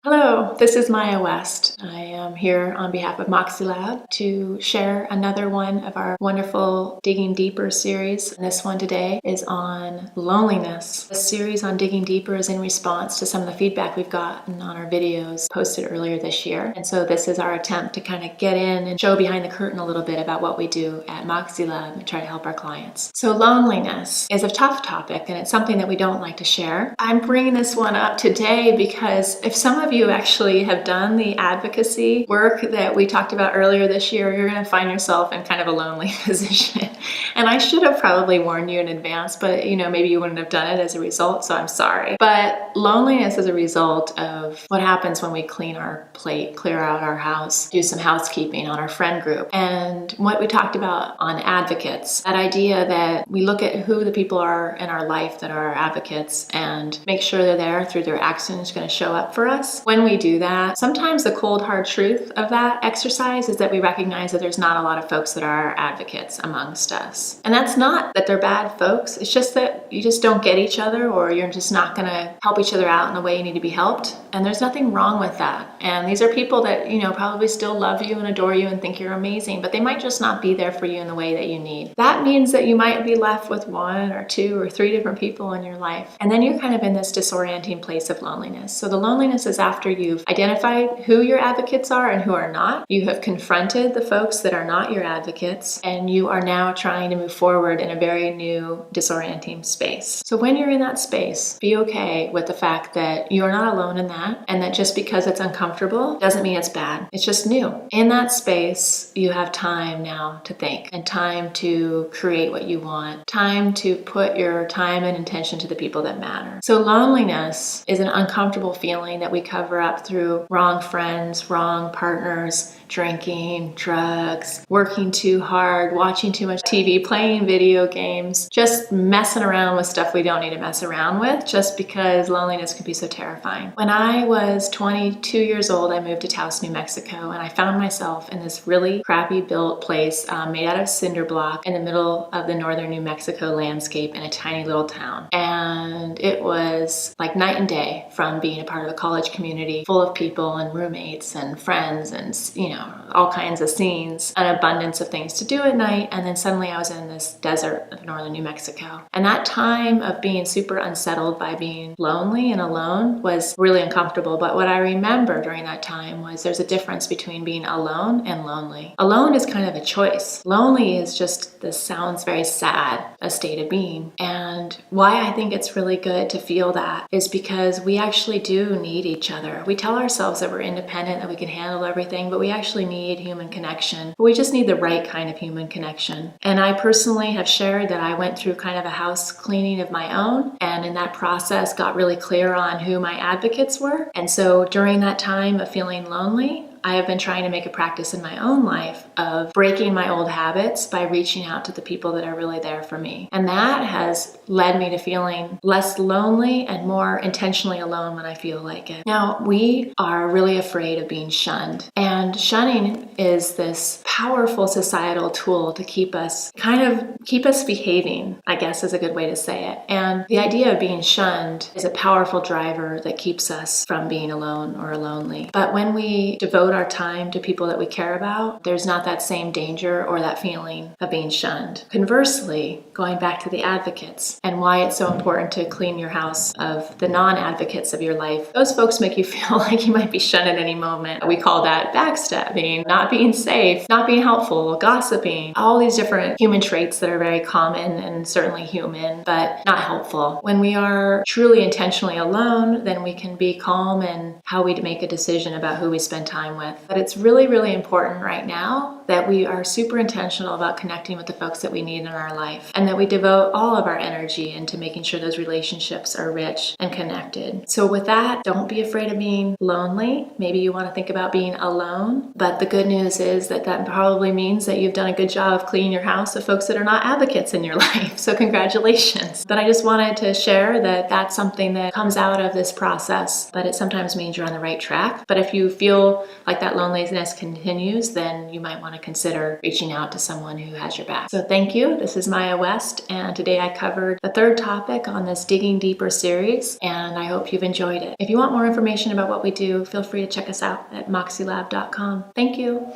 Hello, this is Maya West. I am here on behalf of Moxie Lab to share another one of our wonderful Digging Deeper series. And this one today is on loneliness. This series on Digging Deeper is in response to some of the feedback we've gotten on our videos posted earlier this year. And so this is our attempt to kind of get in and show behind the curtain a little bit about what we do at Moxie Lab and try to help our clients. So loneliness is a tough topic and it's something that we don't like to share. I'm bringing this one up today because if some of you actually have done the advocacy work that we talked about earlier this year, you're going to find yourself in kind of a lonely position. And I should have probably warned you in advance, but maybe you wouldn't have done it as a result, so I'm sorry. But loneliness is a result of what happens when we clean our plate, clear out our house, do some housekeeping on our friend group. And what we talked about on advocates, that idea that we look at who the people are in our life that are our advocates and make sure they're there through their actions going to show up for us. When we do that, sometimes the cold hard truth of that exercise is that we recognize that there's not a lot of folks that are our advocates amongst us. And that's not that they're bad folks, it's just that you just don't get each other, or you're just not going to help each other out in the way you need to be helped. And there's nothing wrong with that. And these are people that, probably still love you and adore you and think you're amazing, but they might just not be there for you in the way that you need. That means that you might be left with one or two or three different people in your life. And then you're kind of in this disorienting place of loneliness. So the loneliness is after you've identified who your advocates are and who are not. You have confronted the folks that are not your advocates, and you are now trying to move forward in a very new, disorienting space. So when you're in that space, be okay with the fact that you are not alone in that, and that just because it's uncomfortable doesn't mean it's bad. It's just new. In that space, you have time now to think, and time to create what you want, time to put your time and intention to the people that matter. So loneliness is an uncomfortable feeling that we cover up through wrong friends, wrong partners, drinking, drugs, working too hard, watching too much TV, playing video games, just messing around with stuff we don't need to mess around with just because loneliness can be so terrifying. When I was 22 years old, I moved to Taos, New Mexico, and I found myself in this really crappy built place made out of cinder block in the middle of the northern New Mexico landscape in a tiny little town. And it was like night and day from being a part of a college community full of people and roommates and friends and, all kinds of scenes, an abundance of things to do at night. And then suddenly I was in this desert of northern New Mexico. And that time of being super unsettled by being lonely and alone was really uncomfortable. But what I remember during that time was there's a difference between being alone and lonely. Alone is kind of a choice. Lonely is just, this sounds very sad, a state of being. And why I think it's really good to feel that is because we actually do need each other. We tell ourselves that we're independent, that we can handle everything, but we actually need human connection. We just need the right kind of human connection. And I personally have shared that I went through kind of a house cleaning of my own, and in that process got really clear on who my advocates were. And so during that time of feeling lonely, I have been trying to make a practice in my own life of breaking my old habits by reaching out to the people that are really there for me. And that has led me to feeling less lonely and more intentionally alone when I feel like it. Now, we are really afraid of being shunned. And shunning is this powerful societal tool to keep us behaving, I guess is a good way to say it. And the idea of being shunned is a powerful driver that keeps us from being alone or lonely. But when we devote our time to people that we care about, there's not that same danger or that feeling of being shunned. Conversely, going back to the advocates and why it's so important to clean your house of the non-advocates of your life, those folks make you feel like you might be shunned at any moment. We call that backstabbing, not being safe, not being helpful, gossiping, all these different human traits that are very common and certainly human, but not helpful. When we are truly intentionally alone, then we can be calm in how we make a decision about who we spend time with. But it's really, really important right now that we are super intentional about connecting with the folks that we need in our life, and that we devote all of our energy into making sure those relationships are rich and connected. So with that, don't be afraid of being lonely. Maybe you want to think about being alone, but the good news is that probably means that you've done a good job of cleaning your house of folks that are not advocates in your life. So congratulations. But I just wanted to share that that's something that comes out of this process, but it sometimes means you're on the right track. But if you feel like that loneliness continues, then you might want to consider reaching out to someone who has your back. So thank you. This is Maya West, and today I covered the third topic on this Digging Deeper series, and I hope you've enjoyed it. If you want more information about what we do, feel free to check us out at moxielab.com. Thank you.